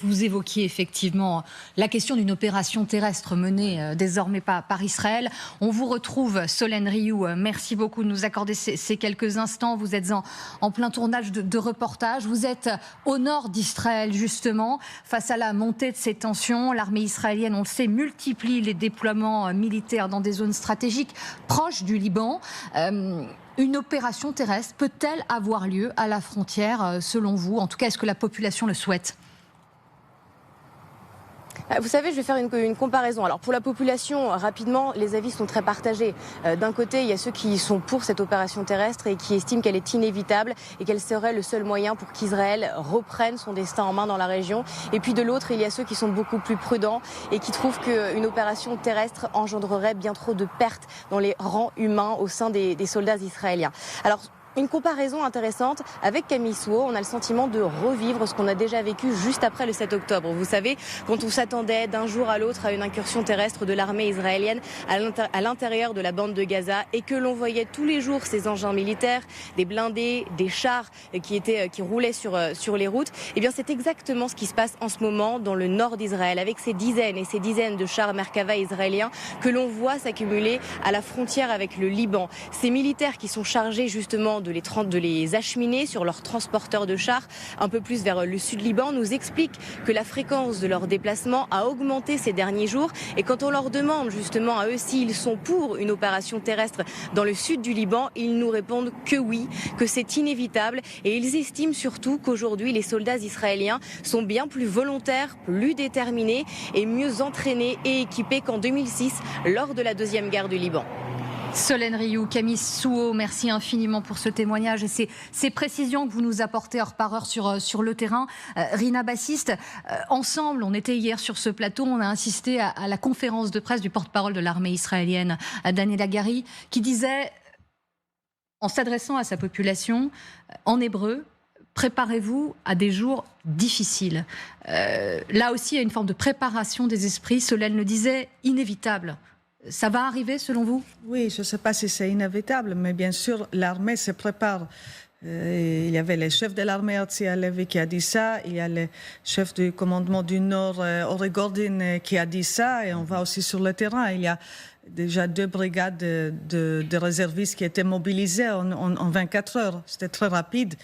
Vous évoquiez effectivement la question d'une opération terrestre menée désormais par Israël. On vous retrouve, Solène Rioux. Merci beaucoup de nous accorder ces quelques instants. Vous êtes en plein tournage de reportage. Vous êtes au nord d'Israël, justement, face à la montée de ces tensions. L'armée israélienne, on le sait, multiplie les déploiements militaires dans des zones stratégiques proches du Liban. Une opération terrestre peut-elle avoir lieu à la frontière, selon vous? En tout cas, est-ce que la population le souhaite? Vous savez, je vais faire une comparaison. Alors pour la population, rapidement, les avis sont très partagés. D'un côté, il y a ceux qui sont pour cette opération terrestre et qui estiment qu'elle est inévitable et qu'elle serait le seul moyen pour qu'Israël reprenne son destin en main dans la région. Et puis de l'autre, il y a ceux qui sont beaucoup plus prudents et qui trouvent qu'une opération terrestre engendrerait bien trop de pertes dans les rangs humains au sein des soldats israéliens. Alors, une comparaison intéressante avec Camille Souhaut, on a le sentiment de revivre ce qu'on a déjà vécu juste après le 7 octobre. Vous savez, quand on s'attendait d'un jour à l'autre à une incursion terrestre de l'armée israélienne à l'intérieur de la bande de Gaza et que l'on voyait tous les jours ces engins militaires, des blindés, des chars qui roulaient sur les routes, eh bien c'est exactement ce qui se passe en ce moment dans le nord d'Israël avec ces dizaines et ces dizaines de chars Merkava israéliens que l'on voit s'accumuler à la frontière avec le Liban. Ces militaires qui sont chargés justement de les acheminer sur leurs transporteurs de chars un peu plus vers le sud Liban nous expliquent que la fréquence de leur déplacement a augmenté ces derniers jours et quand on leur demande justement à eux s'ils sont pour une opération terrestre dans le sud du Liban, ils nous répondent que oui, que c'est inévitable et ils estiment surtout qu'aujourd'hui les soldats israéliens sont bien plus volontaires, plus déterminés et mieux entraînés et équipés qu'en 2006 lors de la deuxième guerre du Liban. Solène Rioux, Camille Souhaut, merci infiniment pour ce témoignage et ces précisions que vous nous apportez heure par heure sur le terrain. Rina Bassiste, ensemble, on était hier sur ce plateau, on a assisté à la conférence de presse du porte-parole de l'armée israélienne, Daniel Hagari, qui disait, en s'adressant à sa population, en hébreu, préparez-vous à des jours difficiles. Là aussi, il y a une forme de préparation des esprits. Solène le disait, inévitable. Ça va arriver selon vous? Oui, je ne sais pas si c'est inévitable, mais bien sûr, l'armée se prépare. Il y avait le chef de l'armée, Herzi Halevi, qui a dit ça. Il y a le chef du commandement du Nord, Ori Gordon, qui a dit ça. Et on va aussi sur le terrain. Il y a déjà 2 brigades de réservistes qui étaient mobilisées en 24 heures. C'était très rapide.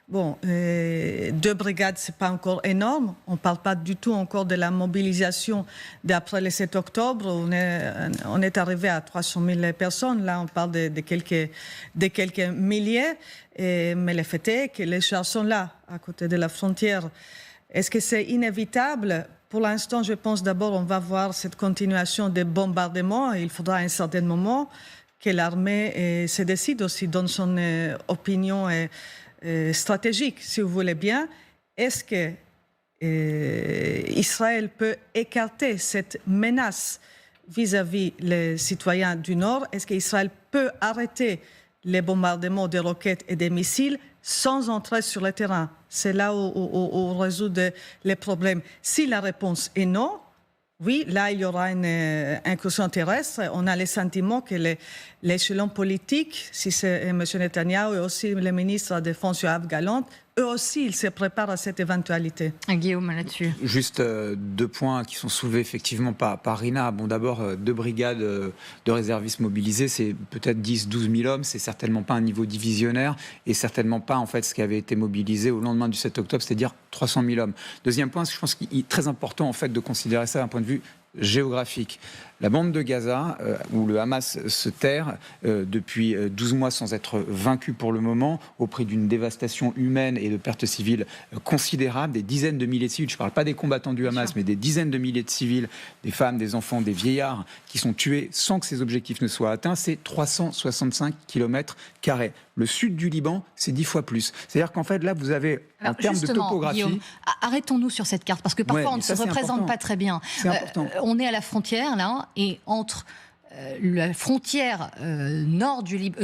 Bon, 2 brigades, ce n'est pas encore énorme. On ne parle pas du tout encore de la mobilisation d'après le 7 octobre. On est arrivé à 300 000 personnes. Là, on parle de quelques milliers. Mais le fait est que les chars sont là, à côté de la frontière. Est-ce que c'est inévitable? Pour l'instant, je pense d'abord on va voir cette continuation des bombardements. Il faudra à un certain moment que l'armée se décide aussi dans son opinion stratégique, si vous voulez bien. Est-ce que Israël peut écarter cette menace vis-à-vis les citoyens du Nord? Est-ce qu'Israël peut arrêter les bombardements des roquettes et des missiles sans entrer sur le terrain? C'est là où on résout les problèmes. Si la réponse est non, oui, là, il y aura une incursion terrestre. On a le sentiment que l'échelon politique, si c'est M. Netanyahou et aussi le ministre de la Défense, Yoav Gallant, eux aussi, ils se préparent à cette éventualité. Guillaume, là-dessus. Juste 2 points qui sont soulevés effectivement par Rina. Bon, d'abord, 2 brigades de réservistes mobilisés, c'est peut-être 10-12 000 hommes. C'est certainement pas un niveau divisionnaire et certainement pas en fait ce qui avait été mobilisé au lendemain du 7 octobre, c'est-à-dire 300 000 hommes. Deuxième point, je pense qu'il est très important en fait de considérer ça d'un point de vue géographique. La bande de Gaza, où le Hamas se terre depuis 12 mois sans être vaincu pour le moment, au prix d'une dévastation humaine et de pertes civiles considérables, des dizaines de milliers de civils, je ne parle pas des combattants du Hamas, mais des dizaines de milliers de civils, des femmes, des enfants, des vieillards, qui sont tués sans que ces objectifs ne soient atteints, c'est 365 km². Le sud du Liban, c'est 10 fois plus. C'est-à-dire qu'en fait, là, vous avez, en termes de topographie... Guillaume, arrêtons-nous sur cette carte, parce que parfois on ne se représente pas très bien. C'est important. On est à la frontière, là, et entre la frontière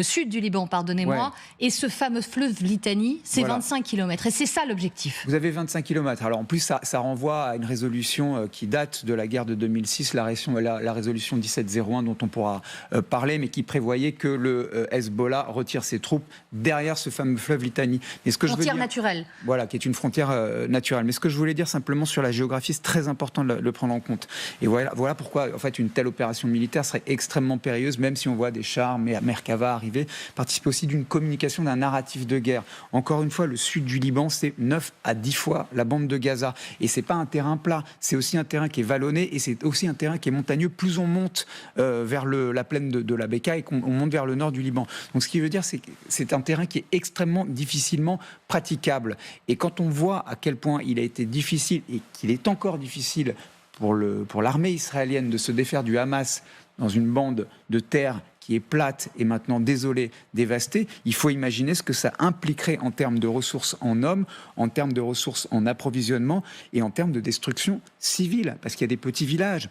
sud du Liban, pardonnez-moi, et ce fameux fleuve Litani, c'est 25 km. Et c'est ça l'objectif. Vous avez 25 km. Alors en plus, ça renvoie à une résolution qui date de la guerre de 2006, la résolution 1701 dont on pourra parler, mais qui prévoyait que le Hezbollah retire ses troupes derrière ce fameux fleuve Litani. Et ce que frontière naturelle. Voilà, qui est une frontière naturelle. Mais ce que je voulais dire simplement sur la géographie, c'est très important de le prendre en compte. Et voilà pourquoi en fait, une telle opération militaire serait extrêmement périlleuse, même si on voit des chars, Merkava arriver, participe aussi d'une communication, d'un narratif de guerre. Encore une fois, le sud du Liban, c'est 9 à 10 fois la bande de Gaza. Et c'est pas un terrain plat, c'est aussi un terrain qui est vallonné et c'est aussi un terrain qui est montagneux. Plus on monte vers la plaine de la Beka et qu'on monte vers le nord du Liban. Donc ce qui veut dire, c'est que c'est un terrain qui est extrêmement difficilement praticable. Et quand on voit à quel point il a été difficile et qu'il est encore difficile pour l'armée israélienne de se défaire du Hamas dans une bande de terre qui est plate et maintenant désolée, dévastée, il faut imaginer ce que ça impliquerait en termes de ressources en hommes, en termes de ressources en approvisionnement et en termes de destruction civile, parce qu'il y a des petits villages.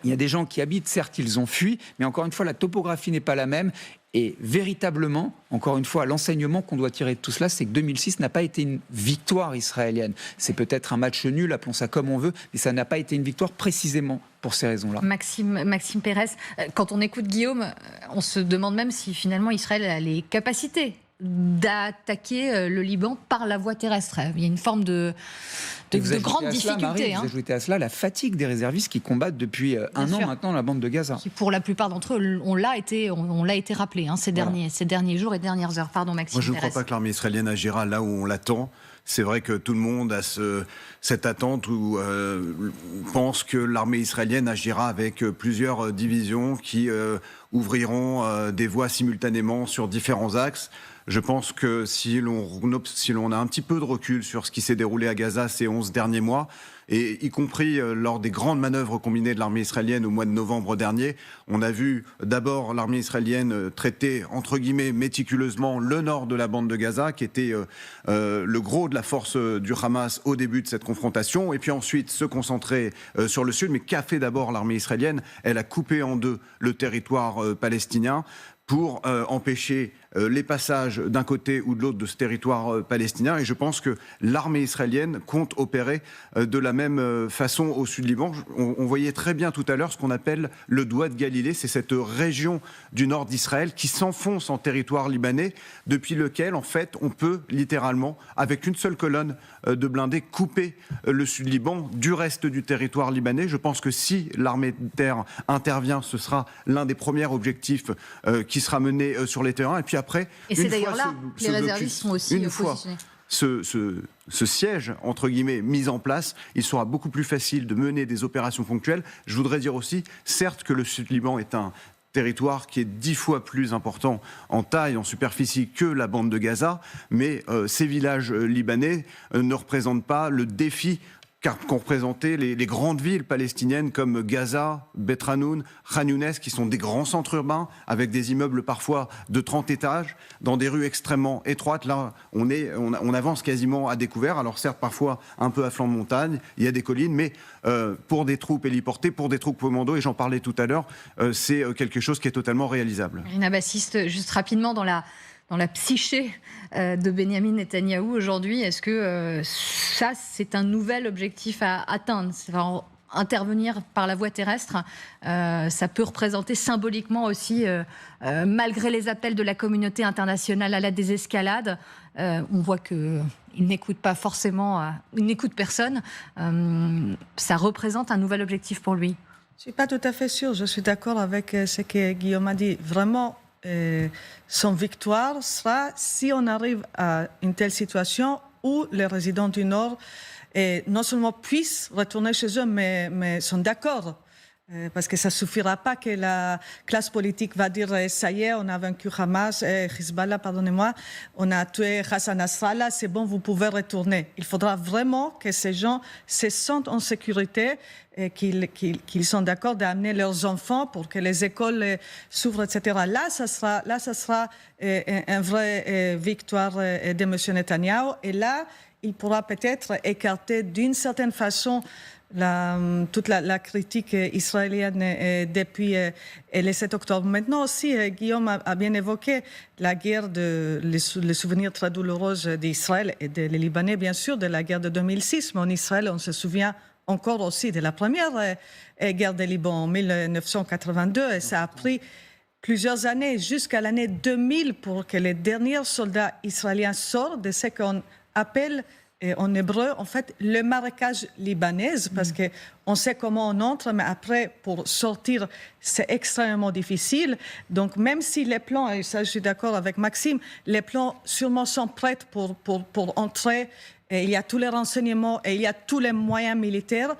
Il y a des gens qui habitent, certes, ils ont fui, mais encore une fois, la topographie n'est pas la même. Et véritablement, encore une fois, l'enseignement qu'on doit tirer de tout cela, c'est que 2006 n'a pas été une victoire israélienne. C'est peut-être un match nul, appelons ça comme on veut, mais ça n'a pas été une victoire précisément pour ces raisons-là. Maxime Pérez, quand on écoute Guillaume, on se demande même si finalement Israël a les capacités d'attaquer le Liban par la voie terrestre. Il y a une forme de grande difficulté. Vous ajoutez à cela la fatigue des réservistes qui combattent depuis un an maintenant la bande de Gaza. Qui, pour la plupart d'entre eux, on l'a été rappelé ces derniers jours et dernières heures. Pardon, Maxime. Moi, je ne crois pas que l'armée israélienne agira là où on l'attend. C'est vrai que tout le monde a cette attente où pense que l'armée israélienne agira avec plusieurs divisions qui ouvriront des voies simultanément sur différents axes. Je pense que si l'on a un petit peu de recul sur ce qui s'est déroulé à Gaza ces 11 derniers mois, et y compris lors des grandes manœuvres combinées de l'armée israélienne au mois de novembre dernier, on a vu d'abord l'armée israélienne traiter, entre guillemets, méticuleusement le nord de la bande de Gaza, qui était le gros de la force du Hamas au début de cette confrontation, et puis ensuite se concentrer sur le sud. Mais qu'a fait d'abord l'armée israélienne ? Elle a coupé en deux le territoire palestinien pour empêcher les passages d'un côté ou de l'autre de ce territoire palestinien. Et je pense que l'armée israélienne compte opérer de la même façon au sud Liban. On voyait très bien tout à l'heure ce qu'on appelle le doigt de Galilée. C'est cette région du nord d'Israël qui s'enfonce en territoire libanais, depuis lequel, en fait, on peut littéralement, avec une seule colonne de blindés, couper le sud Liban du reste du territoire libanais. Je pense que si l'armée de terre intervient, ce sera l'un des premiers objectifs qui sera mené sur les terrains. Et puis après, et c'est d'ailleurs là que les réservistes sont aussi positionnés. Ce siège, entre guillemets, mis en place, il sera beaucoup plus facile de mener des opérations ponctuelles. Je voudrais dire aussi, certes, que le Sud-Liban est un territoire qui est 10 fois plus important en taille, en superficie que la bande de Gaza, mais ces villages libanais ne représentent pas le défi qu'ont représenté les grandes villes palestiniennes comme Gaza, Beit Hanoun, Khan Younes, qui sont des grands centres urbains avec des immeubles parfois de 30 étages, dans des rues extrêmement étroites. Là, on avance quasiment à découvert. Alors certes, parfois un peu à flanc de montagne, il y a des collines, mais pour des troupes héliportées, pour des troupes commando, et j'en parlais tout à l'heure, c'est quelque chose qui est totalement réalisable. Rina Bassiste, juste rapidement dans la psyché de Benyamin Netanyahou aujourd'hui, est-ce que ça, c'est un nouvel objectif à atteindre ? Intervenir par la voie terrestre, ça peut représenter symboliquement aussi, malgré les appels de la communauté internationale à la désescalade, on voit qu'il n'écoute pas forcément, il n'écoute personne. Ça représente un nouvel objectif pour lui. Je ne suis pas tout à fait sûre, je suis d'accord avec ce que Guillaume a dit. Vraiment, son victoire sera si on arrive à une telle situation où les résidents du Nord non seulement puissent retourner chez eux, mais sont d'accord. Parce que ça ne suffira pas que la classe politique va dire « ça y est, on a vaincu Hamas, Hezbollah, pardonnez-moi, on a tué Hassan Nasrallah, c'est bon, vous pouvez retourner ». Il faudra vraiment que ces gens se sentent en sécurité et qu'ils sont d'accord d'amener leurs enfants pour que les écoles s'ouvrent, etc. Là, ça sera une vraie victoire de M. Netanyahou. Et là, il pourra peut-être écarter d'une certaine façon toute la critique israélienne depuis le 7 octobre. Maintenant aussi, Guillaume a bien évoqué la guerre, les souvenirs très douloureux d'Israël et des Libanais, bien sûr, de la guerre de 2006. Mais en Israël, on se souvient encore aussi de la première guerre du Liban en 1982. Et ça a pris plusieurs années, jusqu'à l'année 2000, pour que les derniers soldats israéliens sortent de ce qu'on appelle en hébreu, en fait, le marécage libanais, parce qu'on sait comment on entre, mais après, pour sortir, c'est extrêmement difficile. Donc, même si les plans, et ça, je suis d'accord avec Maxime, les plans sûrement sont prêts pour entrer, et il y a tous les renseignements et il y a tous les moyens militaires.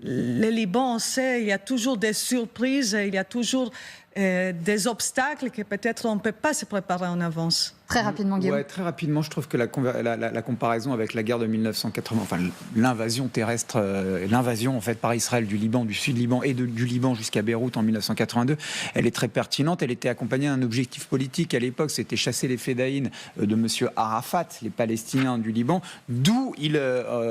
Le Liban, on sait, il y a toujours des surprises, il y a toujours des obstacles que peut-être on ne peut pas se préparer en avance. Très rapidement, Guillaume. Ouais, très rapidement, je trouve que la comparaison avec la guerre de 1980, enfin l'invasion terrestre, l'invasion en fait par Israël du Liban, du Sud-Liban et du Liban jusqu'à Beyrouth en 1982, elle est très pertinente. Elle était accompagnée d'un objectif politique à l'époque, c'était chasser les fédayines de monsieur Arafat, les Palestiniens du Liban, d'où il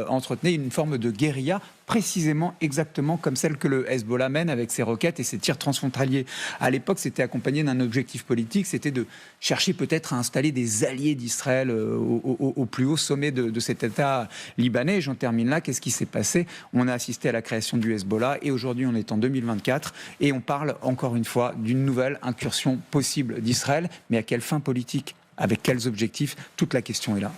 entretenait une forme de guérilla précisément exactement comme celle que le Hezbollah mène avec ses roquettes et ses tirs transfrontaliers. À l'époque, c'était accompagné d'un objectif politique, c'était de chercher peut-être à installer des alliés d'Israël au plus haut sommet de cet État libanais. Et j'en termine là. Qu'est-ce qui s'est passé ? On a assisté à la création du Hezbollah et aujourd'hui, on est en 2024 et on parle encore une fois d'une nouvelle incursion possible d'Israël. Mais à quelle fin politique ? Avec quels objectifs ? Toute la question est là.